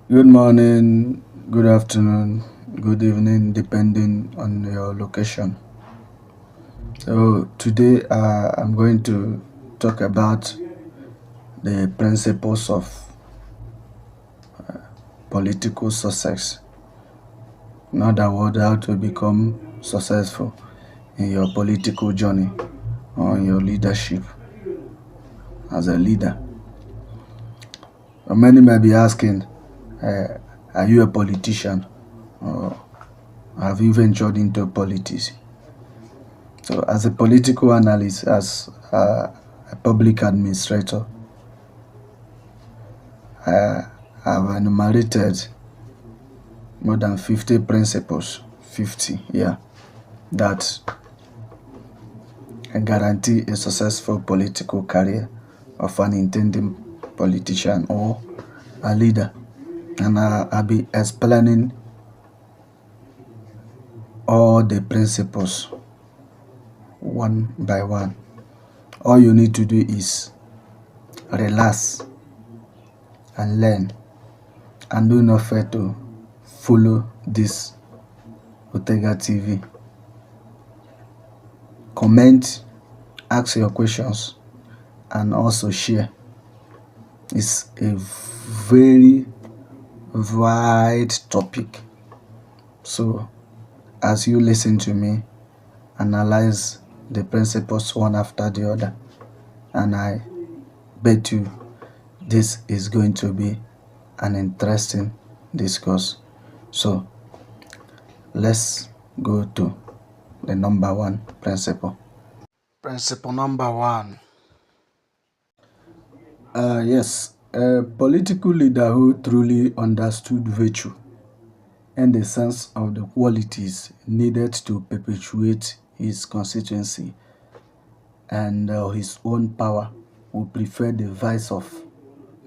Good morning, good afternoon, good evening, depending on your location. So, today I'm going to talk about the principles of political success. In other words, how to become successful in your political journey or in your leadership as a leader. Many may be asking, uh, are you a politician or have you ventured into politics? So, as a political analyst, as a public administrator, I have enumerated more than 50 principles, 50, yeah, that guarantee a successful political career of an intending politician or a leader. And I'll be explaining all the principles one by one. All you need to do is relax and learn, and do not fail to follow this Otega TV. Comment, ask your questions, and also share. It's a very wide topic. So, as you listen to me, analyze the principles one after the other, and I bet you this is going to be an interesting discourse. So, let's go to the number one principle. Principle number one. Yes, a political leader who truly understood virtue and the sense of the qualities needed to perpetuate his constituency and his own power would prefer the vice of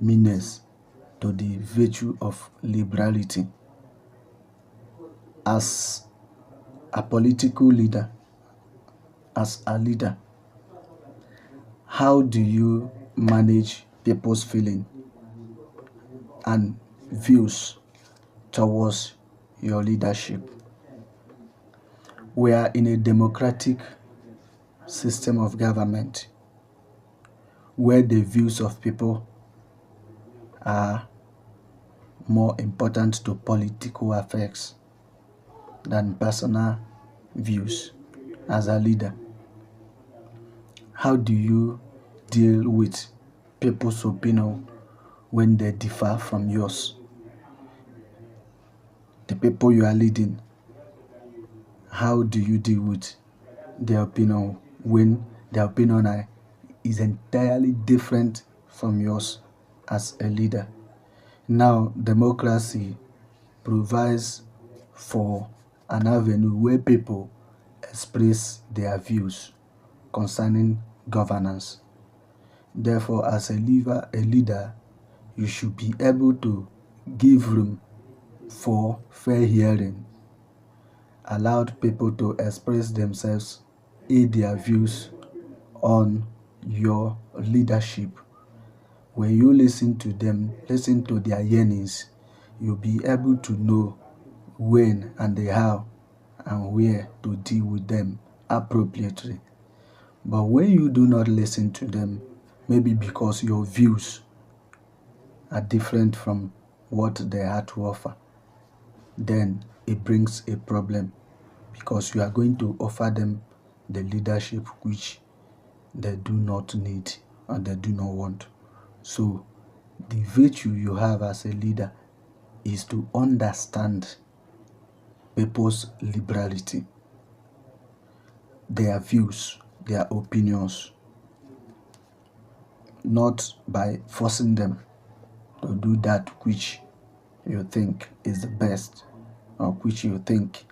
meanness to the virtue of liberality. As a political leader, as a leader, how do you manage people's feeling and views towards your leadership? We are in a democratic system of government where the views of people are more important to political affairs than personal views. As a leader, how do you deal with people's opinion when they differ from yours? The people you are leading, how do you deal with their opinion when their is entirely different from yours as a leader? Now, democracy provides for an avenue where people express their views concerning governance. Therefore, as a leader, you should be able to give room for fair hearing, allowed people to express themselves, aid their views on your leadership. When you listen to them, listen to their yearnings, you'll be able to know when and the how and where to deal with them appropriately. But when you do not listen to them, maybe because your views are different from what they had to offer, then it brings a problem because you are going to offer them the leadership which they do not need and they do not want. So, the virtue you have as a leader is to understand people's liberality, their views, their opinions, not by forcing them to do that which you think is the best or which you think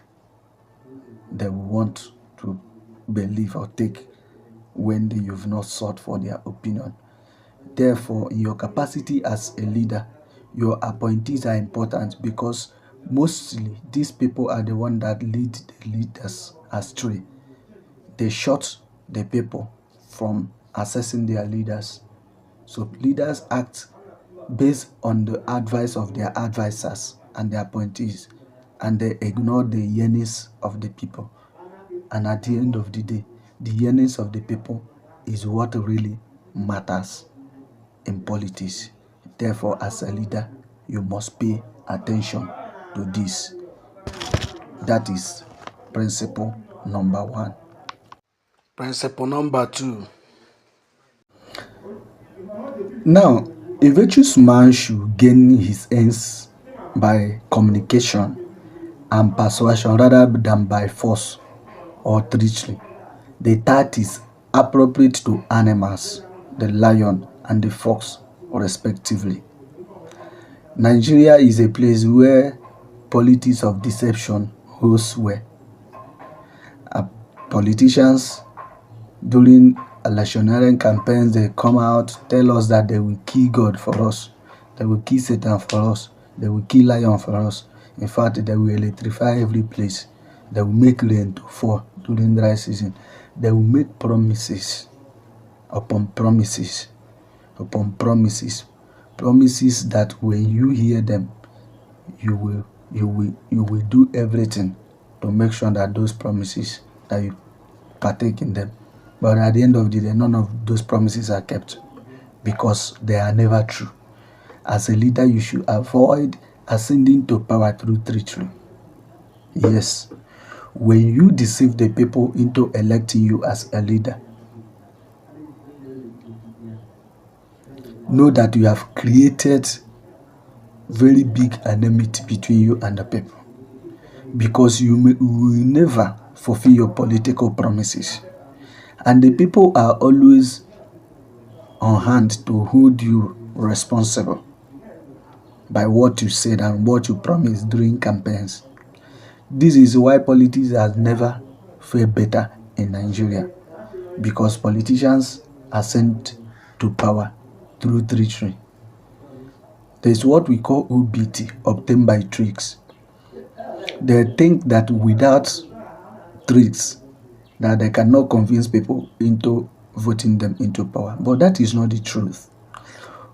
they will want to believe or take when you've not sought for their opinion. Therefore, in your capacity as a leader, your appointees are important because mostly these people are the one that lead the leaders astray. They shut the people from assessing their leaders. So leaders act based on the advice of their advisors and their appointees, and they ignore the yearnings of the people. And at the end of the day, the yearnings of the people is what really matters in politics. Therefore, as a leader, you must pay attention to this. That is principle number 1. Principle number 2. Now, a virtuous man should gain his ends by communication and persuasion rather than by force or treachery. The third is appropriate to animals, the lion and the fox, respectively. Nigeria is a place where politics of deception holds sway. Politicians during electioneering campaigns, they come out, tell us that they will kill God for us, they will kill Satan for us, they will kill lion for us. In fact, they will electrify every place. They will make rain to fall during dry season. They will make promises upon promises upon promises. Promises that when you hear them, you will do everything to make sure that those promises, that you partake in them. But at the end of the day, none of those promises are kept because they are never true. As a leader, you should avoid ascending to power through treachery. Yes, when you deceive the people into electing you as a leader, know that you have created very big enmity between you and the people, because you will never fulfill your political promises, and the people are always on hand to hold you responsible by what you said and what you promised during campaigns. This is why politics has never fared better in Nigeria, because politicians ascend to power through treachery. There is what we call OBT, obtained by tricks. They think that without tricks, that they cannot convince people into voting them into power. But that is not the truth.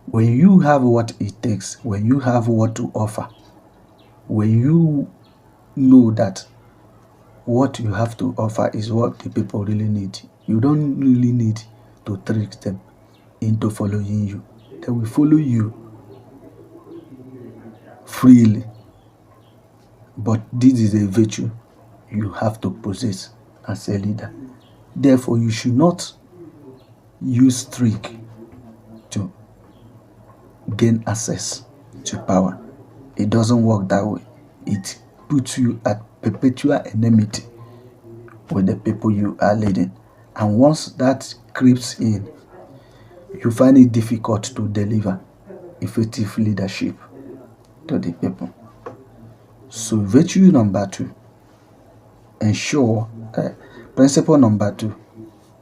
When you have what it takes, when you have what to offer, when you know that what you have to offer is what the people really need, you don't really need to trick them into following you. They will follow you freely. But this is a virtue you have to possess as a leader. Therefore, you should not use trick to gain access to power. It doesn't work that way. It puts you at perpetual enmity with the people you are leading. And once that creeps in, you find it difficult to deliver effective leadership to the people. So virtue number 2, principle number 2,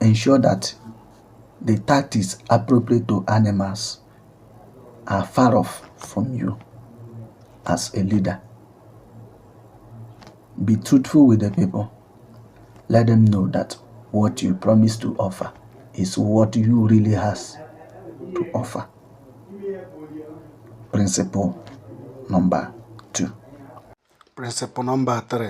ensure that the tactics appropriate to animals are far off from you as a leader. Be truthful with the people. Let them know that what you promise to offer is what you really has to offer. Principle number 2. Principle number 3.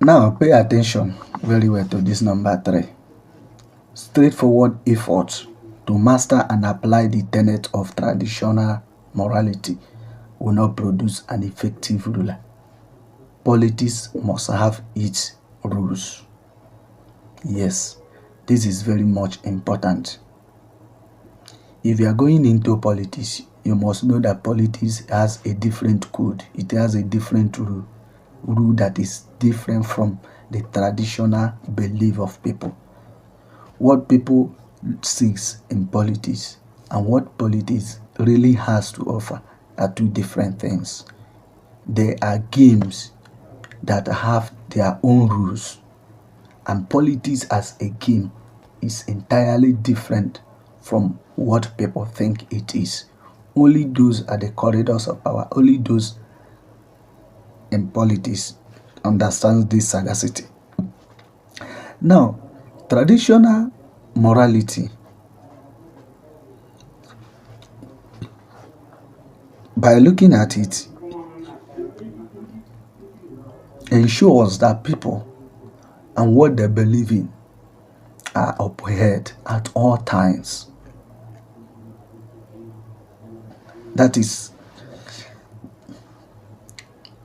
Now pay attention very well to this number 3. Straightforward effort to master and apply the tenet of traditional morality will not produce an effective ruler. Politics must have its rules. Yes, this is very much important. If you are going into politics, you must know that politics has a different code. It has a different rule that is different from the traditional belief of people. What people seeks in politics and what politics really has to offer are two different things. There are games that have their own rules, and politics as a game is entirely different from what people think it is. Only those are the corridors of power, only those in politics understand this sagacity. Now, traditional morality by looking at it, ensures that people and what they believe in are upheld at all times. That is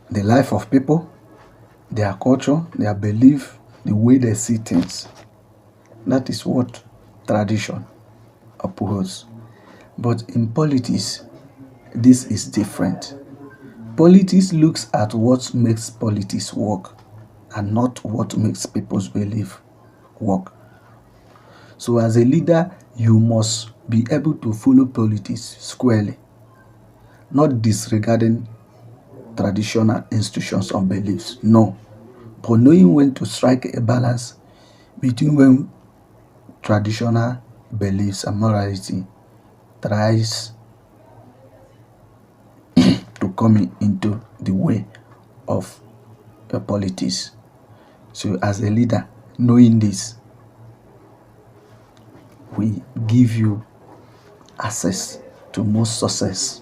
the life of people, their culture, their belief, the way they see things. That is what tradition upholds. But in politics, this is different. Politics looks at what makes politics work and not what makes people's belief work. So as a leader, you must be able to follow politics squarely, not disregarding traditional institutions or beliefs. No. But knowing when to strike a balance between when traditional beliefs and morality tries to come into the way of your politics. So as a leader, knowing this will give you access to more success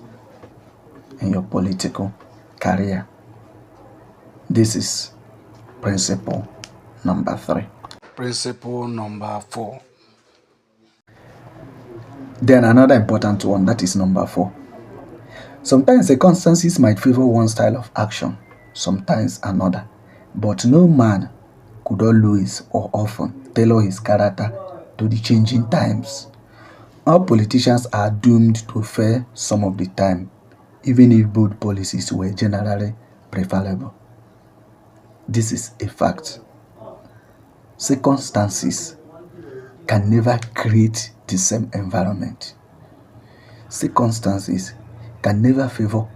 in your political career. This is principle number 3. Principle number 4. Then another important one, that is number 4. Sometimes circumstances might favor one style of action, sometimes another, but no man could always or often tailor his character to the changing times. All politicians are doomed to fail some of the time, even if both policies were generally preferable. This is a fact. Circumstances can never create the same environment. Circumstances can never favor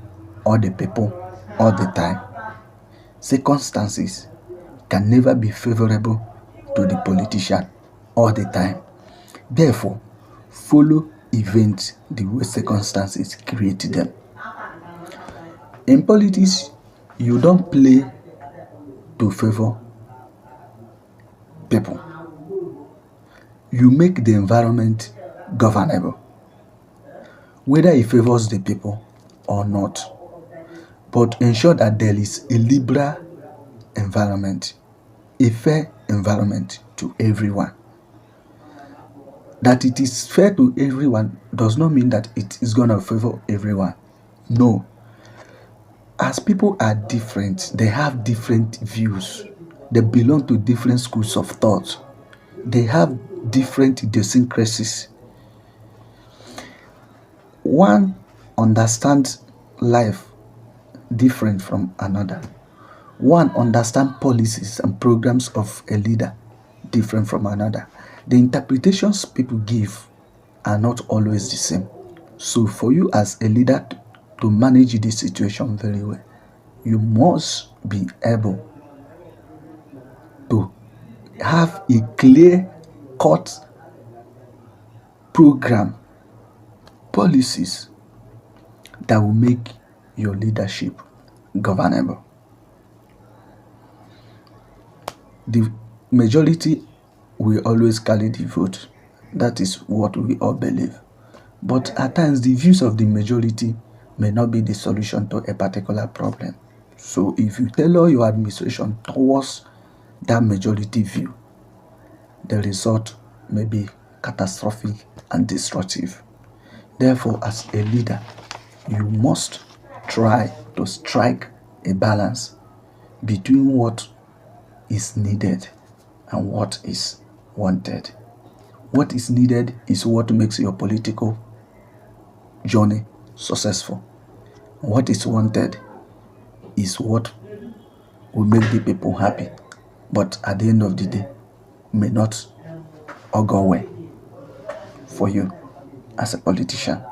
all the people all the time. Circumstances can never be favorable to the politician all the time. Therefore, follow events the way circumstances create them. In politics, you don't play to favor people. You make the environment governable, whether it favors the people or not. But ensure that there is a liberal environment, a fair environment to everyone. That it is fair to everyone does not mean that it is going to favor everyone. No. As people are different, they have different views. They belong to different schools of thought. They have different idiosyncrasies. One understands life different from another. One understands policies and programs of a leader different from another. The interpretations people give are not always the same. So for you as a leader to manage this situation very well, you must be able to have a clear-cut program, policies that will make your leadership governable. The majority will always carry the vote. That is what we all believe. But at times, the views of the majority may not be the solution to a particular problem. So if you tailor your administration towards that majority view, the result may be catastrophic and destructive. Therefore, as a leader, you must try to strike a balance between what is needed and what is wanted. What is needed is what makes your political journey successful. What is wanted is what will make the people happy, but at the end of the day may not all go well for you as a politician.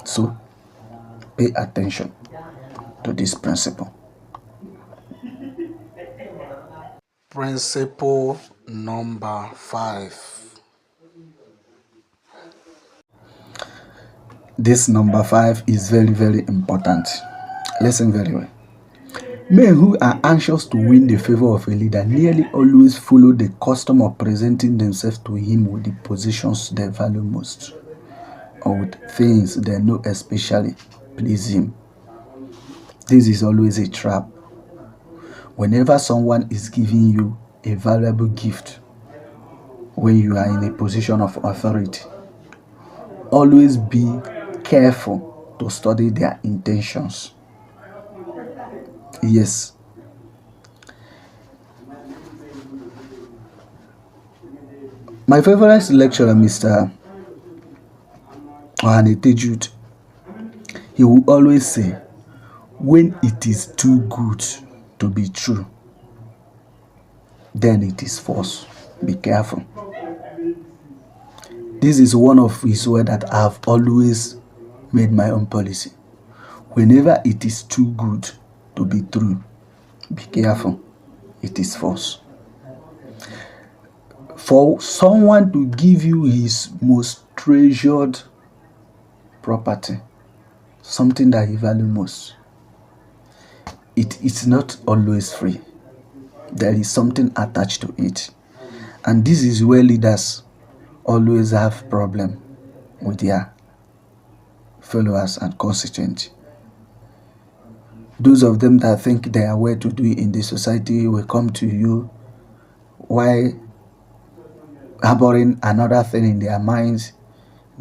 So pay attention to this principle. Principle number 5. This number 5 is very, very important. Listen very well. Men who are anxious to win the favor of a leader nearly always follow the custom of presenting themselves to him with the positions they value most, or with things they know especially please him. This is always a trap. Whenever someone is giving you a valuable gift, when you are in a position of authority, always be careful to study their intentions. Yes. My favorite lecturer, Mr. Ohanetejud, he will always say, when it is too good to be true, then it is false. Be careful. This is one of his words that I have always made my own policy. Whenever it is too good to be true, be careful. It is false. For someone to give you his most treasured property, something that he values most, it is not always free. There is something attached to it. And this is where leaders always have problem with their followers and constituents. Those of them that think they are well to do in the society will come to you while harboring another thing in their minds.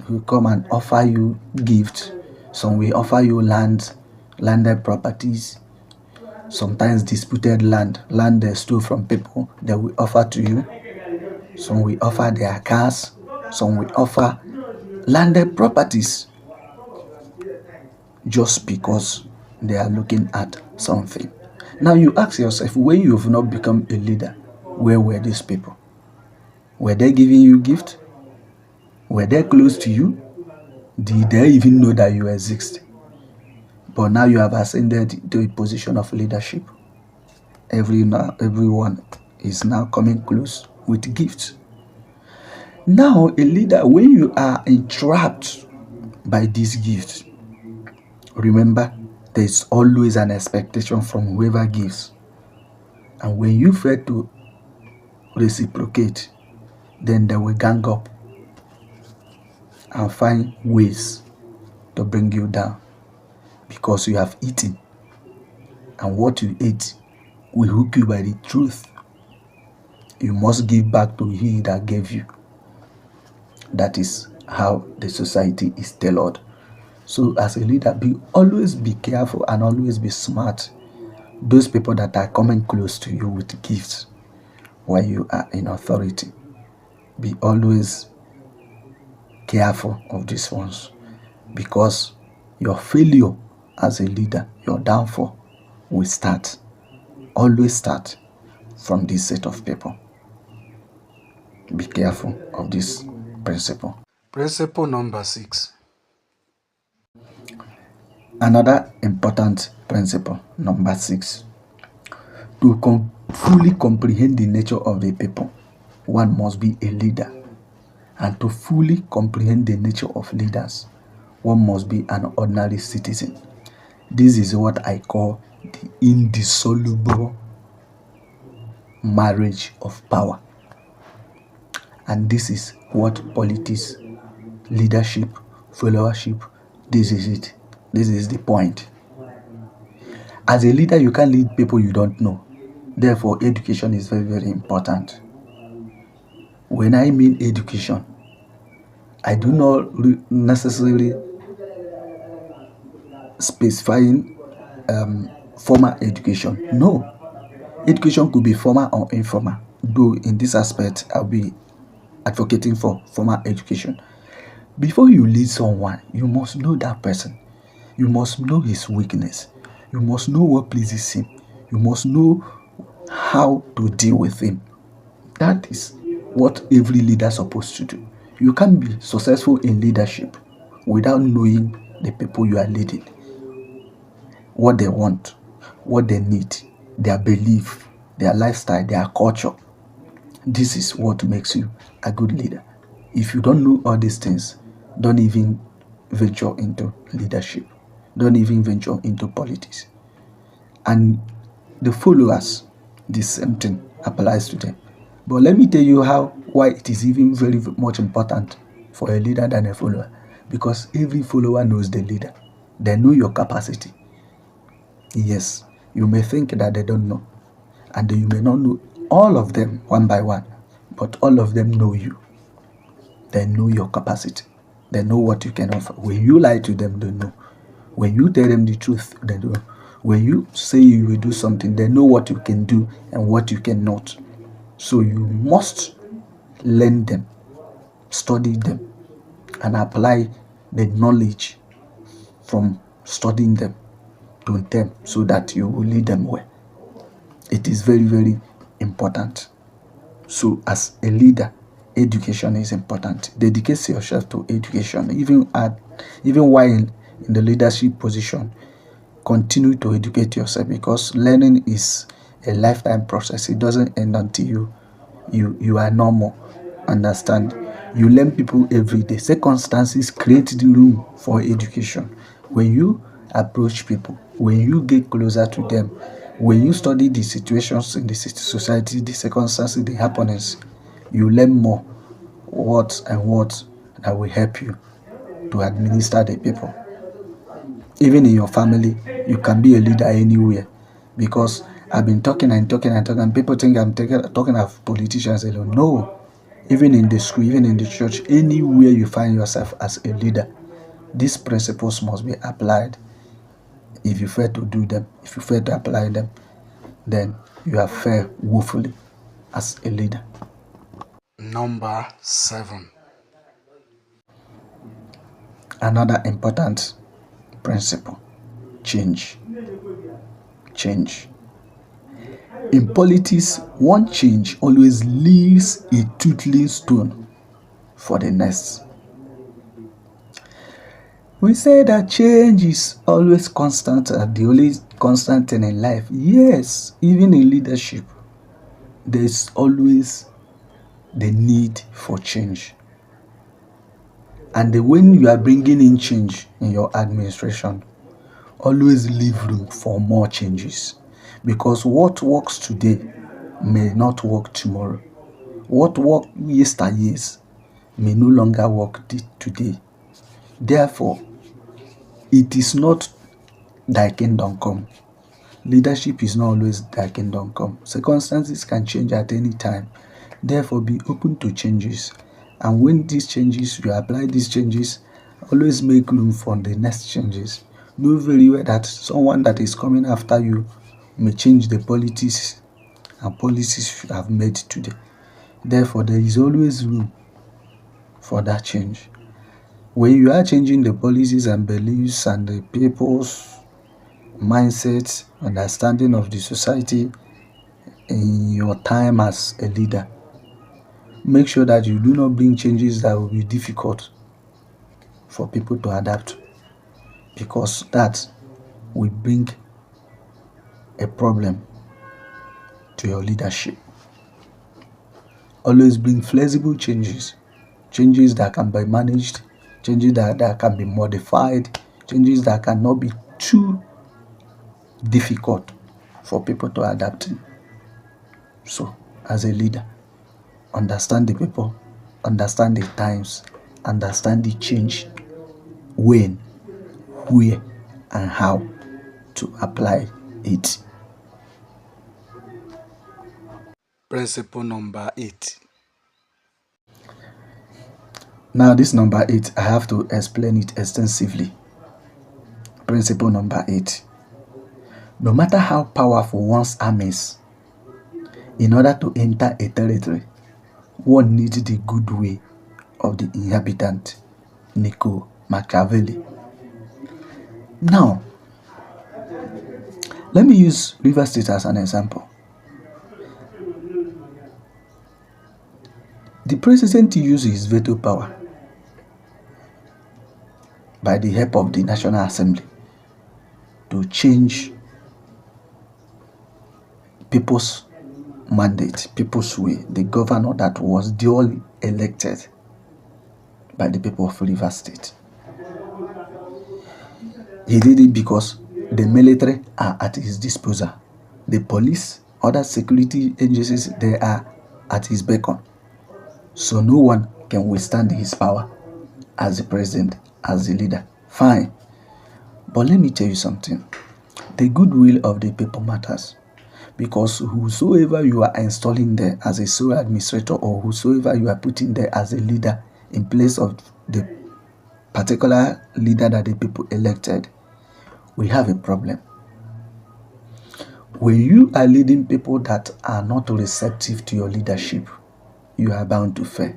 Will come and offer you gifts. Some will offer you landed properties, sometimes disputed land they stole from people, they will offer to you. Some will offer their cars, some will offer landed properties just because they are looking at something. Now you ask yourself, when you have not become a leader, where were these people? Were they giving you gifts? Were they close to you? Did they even know that you exist? But now you have ascended to a position of leadership. Everyone is now coming close with gifts. Now, a leader, when you are entrapped by these gifts, remember, there is always an expectation from whoever gives. And when you fail to reciprocate, then they will gang up and find ways to bring you down, because you have eaten, and what you ate will hook you by the truth. You must give back to he that gave you. That is how the society is tailored. So as a leader, always be careful and always be smart. Those people that are coming close to you with gifts while you are in authority, be always careful of these ones, because your failure as a leader, your downfall, will always start from this set of people. Be careful of this principle. Principle number 6. Another important principle, number 6. To fully comprehend the nature of the people, one must be a leader. And to fully comprehend the nature of leaders, one must be an ordinary citizen. This is what I call the indissoluble marriage of power. And this is what politics, leadership, followership, this is it. This is the point. As a leader, you can't lead people you don't know. Therefore, education is very, very important. When I mean education, I do not necessarily specifying formal education. No. Education could be formal or informal. Though in this aspect, I'll be advocating for formal education. Before you lead someone, you must know that person. You must know his weakness. You must know what pleases him. You must know how to deal with him. That is what every leader is supposed to do. You can't be successful in leadership without knowing the people you are leading, what they want, what they need, their belief, their lifestyle, their culture. This is what makes you a good leader. If you don't know all these things, don't even venture into leadership. Don't even venture into politics. And the followers, the same thing applies to them. But let me tell you why it is even very much important for a leader than a follower. Because every follower knows the leader. They know your capacity. Yes, you may think that they don't know, and you may not know all of them one by one, but all of them know you. They know your capacity. They know what you can offer. When you lie to them, they know. When you tell them the truth, they know. When you say you will do something, they know what you can do and what you cannot. So you must learn them, study them, and apply the knowledge from studying them to them so that you will lead them well. It is very, very important. So as a leader, education is important. Dedicate yourself to education. Even while in the leadership position, continue to educate yourself, because learning is a lifetime process. It doesn't end until you are normal. Understand? You learn people every day. Circumstances create the room for education. When you approach people, when you get closer to them, when you study the situations in the society, the circumstances, the happenings, you learn more what that will help you to administer the people. Even in your family, you can be a leader anywhere, because I've been talking and talking and talking, and people think I'm talking of politicians alone. No, even in the school, even in the church, anywhere you find yourself as a leader, these principles must be applied. If you fail to do them, if you fail to apply them, then you have failed woefully as a leader. Number 7. Another important principle: change. Change. In politics, one change always leaves a tootling stone for the next. We say that change is always constant, the only constant thing in life. Yes, even in leadership, there's always the need for change. And when you are bringing in change in your administration, always leave room for more changes, because what works today may not work tomorrow. What worked yesteryears may no longer work today. Therefore, it is not thy kingdom come. Leadership is not always thy kingdom come. Circumstances can change at any time. Therefore, be open to changes. And when these changes, you apply these changes, always make room for the next changes. Know very well that someone that is coming after you may change the policies and policies you have made today. Therefore, there is always room for that change. When you are changing the policies and beliefs and the people's mindset, understanding of the society in your time as a leader, make sure that you do not bring changes that will be difficult for people to adapt, because that will bring a problem to your leadership. Always bring flexible changes that can be managed, changes that can be modified, changes that cannot be too difficult for people to adapt to. So, as a leader, understand the people, understand the times, understand the change, when, where, and how to apply it. Principle number 8. Now, this number 8, I have to explain it extensively. Principle number 8. No matter how powerful one's army is, in order to enter a territory, one needs the good will of the inhabitant. Nico Machiavelli. Now, let me use River State as an example. The president uses his veto power by the help of the National Assembly to change people's mandate, people's way, the governor that was duly elected by the people of River State. He did it because the military are at his disposal. The police, other security agencies, they are at his beckon. So no one can withstand his power as the president, as the leader. Fine. But let me tell you something. The goodwill of the people matters, because whosoever you are installing there as a sole administrator, or whosoever you are putting there as a leader in place of the particular leader that the people elected, we have a problem. When you are leading people that are not receptive to your leadership, you are bound to fail.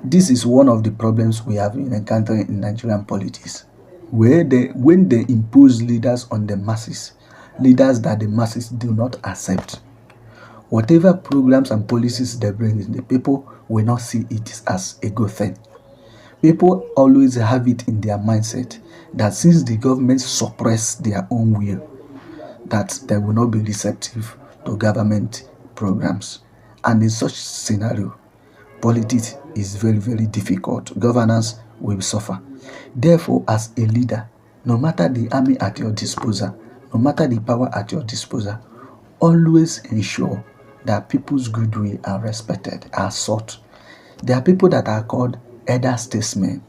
This is one of the problems we have been encountering in Nigerian politics, where when they impose leaders on the masses, leaders that the masses do not accept, whatever programs and policies they bring in, the people will not see it as a good thing. People always have it in their mindset that since the government suppress their own will, that they will not be receptive to government programs. And in such scenario, politics is very, very difficult. Governance will suffer. Therefore, as a leader, no matter the army at your disposal, no matter the power at your disposal, always ensure that people's goodwill are respected, are sought. There are people that are called elder statesmen,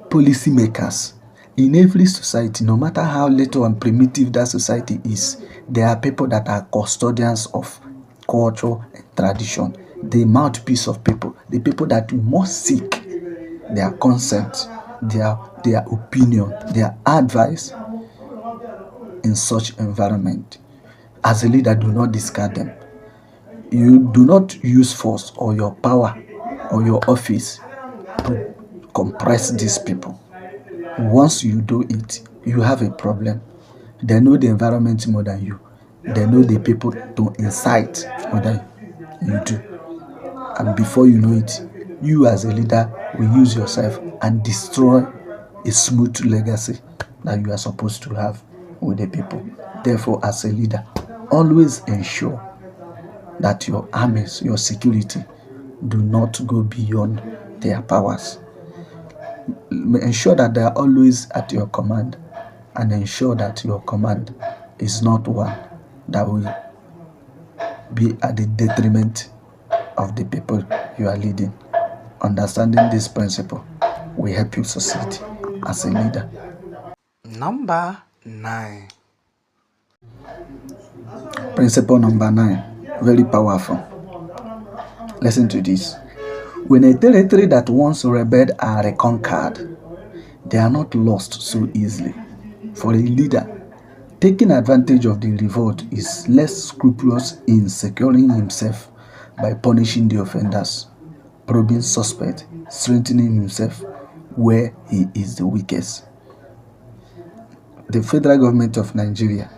policymakers. In every society, no matter how little and primitive that society is, there are people that are custodians of culture and tradition, the mouthpiece of people, the people that you must seek their consent, their opinion, their advice in such environment. As a leader, do not discard them. You do not use force or your power or your office to compress these people. Once you do it, you have a problem. They know the environment more than you. They know the people to incite more than you do. And before you know it, you as a leader will use yourself and destroy a smooth legacy that you are supposed to have with the people. Therefore, as a leader, always ensure that your armies, your security, do not go beyond their powers. Ensure that they are always at your command, and ensure that your command is not one that will be at the detriment of the people you are leading. Understanding this principle will help you succeed as a leader. Number 9. Principle number 9, very powerful. Listen to this. When a territory that once rebelled are reconquered, they are not lost so easily. For a leader, taking advantage of the revolt is less scrupulous in securing himself by punishing the offenders, probing suspects, strengthening himself where he is the weakest. The federal government of Nigeria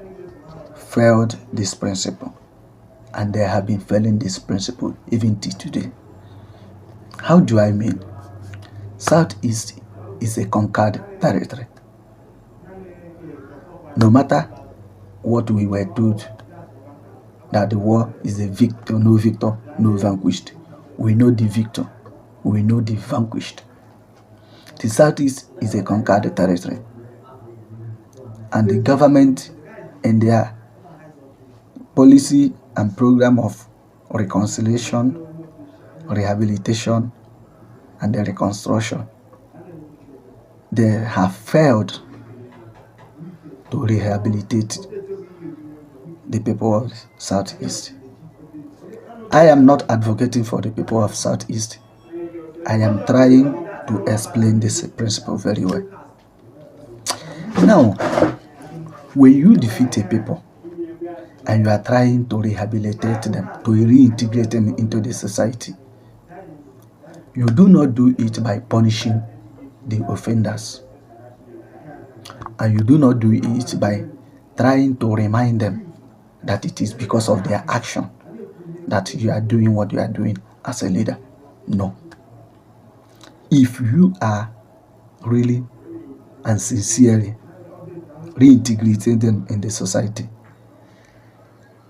failed this principle, and they have been failing this principle even till today. How do I mean? Southeast is a conquered territory. No matter what we were told, that the war is a victor, no vanquished. We know the victor, we know the vanquished. The Southeast is a conquered territory. And the government and their policy and program of reconciliation, rehabilitation, and the reconstruction, they have failed to rehabilitate the people of Southeast. I am not advocating for the people of Southeast. I am trying to explain this principle very well. Now, when you defeat a people and you are trying to rehabilitate them, to reintegrate them into the society, you do not do it by punishing the offenders. And you do not do it by trying to remind them that it is because of their action that you are doing what you are doing as a leader. No. If you are really and sincerely reintegrating them in the society,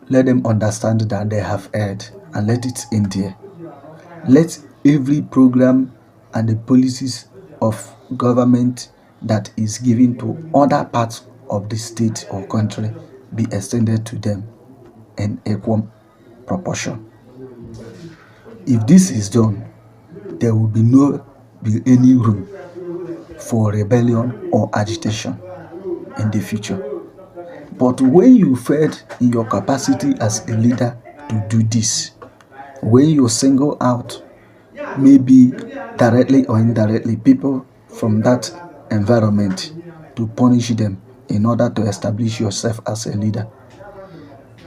let them understand that they have erred and let it end there. Let every program and the policies of government that is given to other parts of the state or country be extended to them in equal proportion. If this is done, there will be any room for rebellion or agitation in the future. But when you failed in your capacity as a leader to do this, when you single out, maybe directly or indirectly, people from that environment to punish them in order to establish yourself as a leader,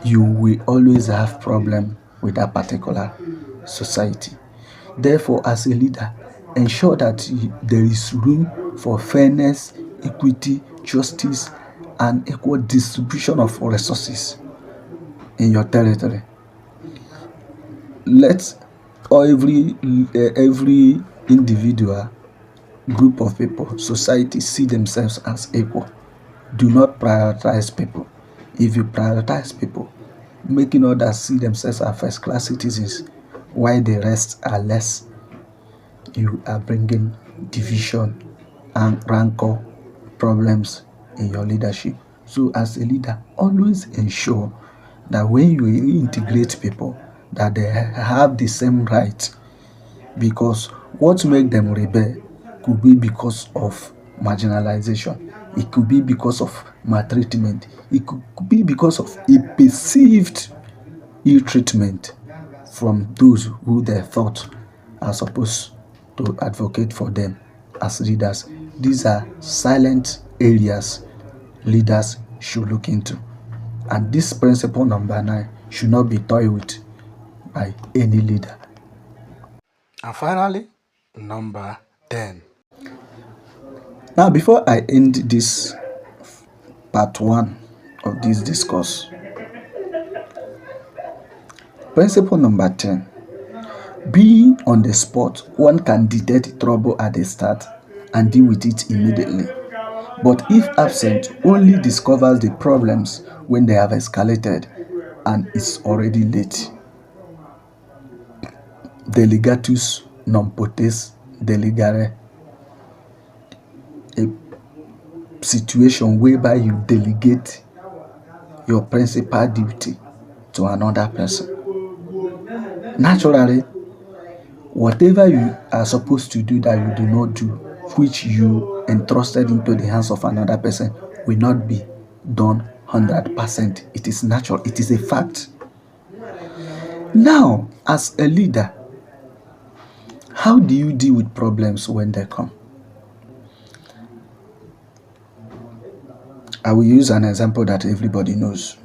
you will always have problem with that particular society. Therefore, as a leader, ensure that there is room for fairness, equity, justice, and equal distribution of resources in your territory. Let every individual, group of people, society see themselves as equal. Do not prioritize people. If you prioritize people, making others see themselves as first-class citizens while the rest are less, you are bringing division and rancor problems in your leadership. So as a leader, always ensure that when you integrate people, that they have the same rights, because what makes them rebel could be because of marginalization, it could be because of maltreatment, it could be because of a perceived ill treatment from those who they thought are supposed to advocate for them as leaders. These are silent areas leaders should look into. And this principle number 9 should not be toyed with by any leader. And finally, number 10. Now, before I end this part 1 of this discourse, principle number 10. Being on the spot, one can detect trouble at the start and deal with it immediately. But if absent, only discovers the problems when they have escalated and it's already late. Delegatus non potes delegare. A situation whereby you delegate your principal duty to another person. Naturally, whatever you are supposed to do that you do not do, which you entrusted into the hands of another person, will not be done 100%. It is natural. It is a fact. Now, as a leader, how do you deal with problems when they come? I will use an example that everybody knows.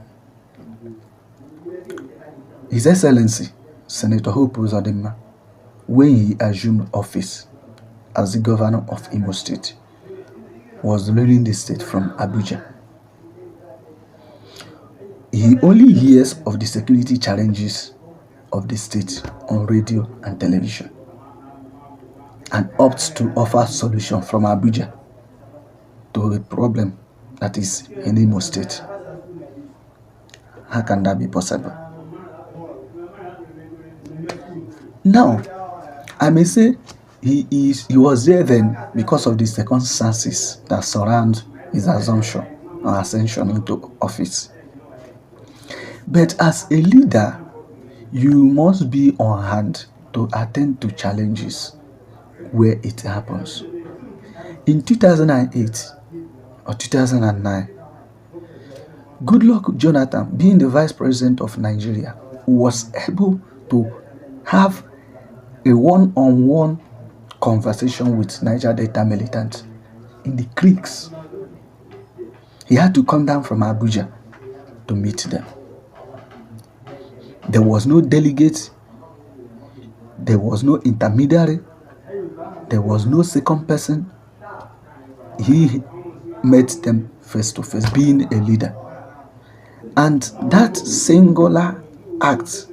His Excellency, Senator Hope Uzodinma, when he assumed office as the governor of Imo State, was leading the state from Abuja. He only hears of the security challenges of the state on radio and television and opts to offer solution from Abuja to a problem that is in Imo State. How can that be possible? Now, I may say he was there then because of the circumstances that surround his assumption or ascension into office. But as a leader, you must be on hand to attend to challenges where it happens. In 2008 or 2009, Goodluck Jonathan, being the vice president of Nigeria, was able to have a one-on-one conversation with Niger Delta militants in the creeks. He had to come down from Abuja to meet them. There was no delegate, there was no intermediary, there was no second person. He met them face to face, being a leader. And that singular act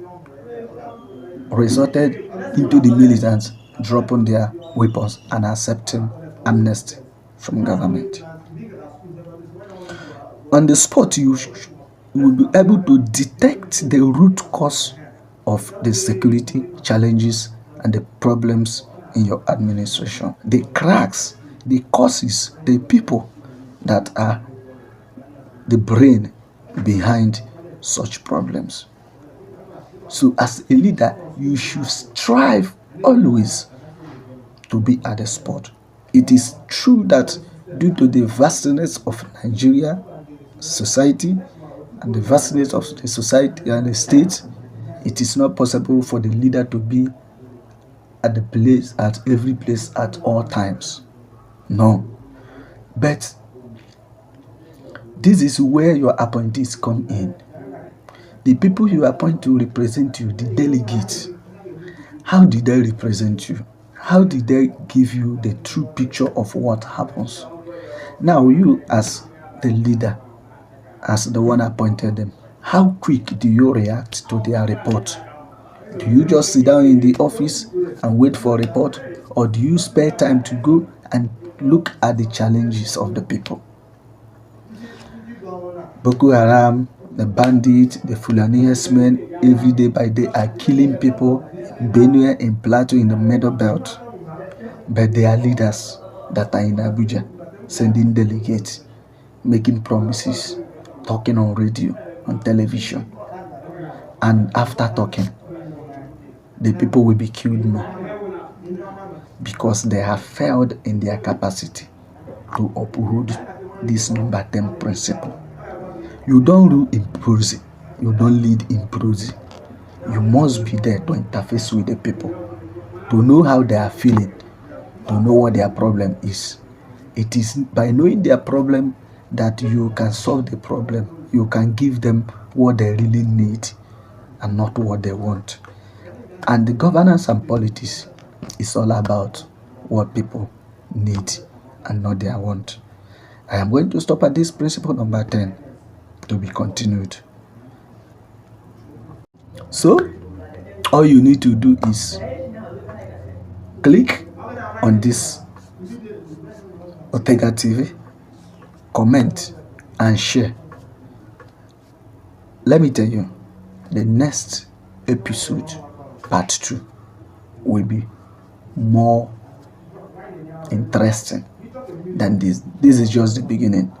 resulted into the militants dropping their weapons and accepting amnesty from government. On the spot, you will be able to detect the root cause of the security challenges and the problems in your administration, the cracks, the causes, the people that are the brain behind such problems. So as a leader, you should strive always to be at the spot. It is true that due to the vastness of Nigeria society and the vastness of the society and the state, it is not possible for the leader to be at every place at all times. No. But this is where your appointees come in. The people you appoint to represent you, the delegates, how did they represent you? How did they give you the true picture of what happens? Now, you as the leader, as the one appointed them, how quick do you react to their report? Do you just sit down in the office and wait for a report, or do you spare time to go and look at the challenges of the people? Boko Haram, the bandits, the Fulani herdsmen, every day by day are killing people in Benue, in Plateau, in the Middle Belt. But they are leaders that are in Abuja, sending delegates, making promises, talking on radio, on television. And after talking, the people will be killed more because they have failed in their capacity to uphold this number 10 principle. You don't rule in prosy. You don't lead in prosy. You must be there to interface with the people, to know how they are feeling, to know what their problem is. It is by knowing their problem that you can solve the problem. You can give them what they really need and not what they want. And the governance and politics is all about what people need and not their want. I am going to stop at this principle number 10 to be continued. So, all you need to do is click on this Otega TV, comment and share. Let me tell you, the next episode, part 2, will be more interesting than this. This is just the beginning.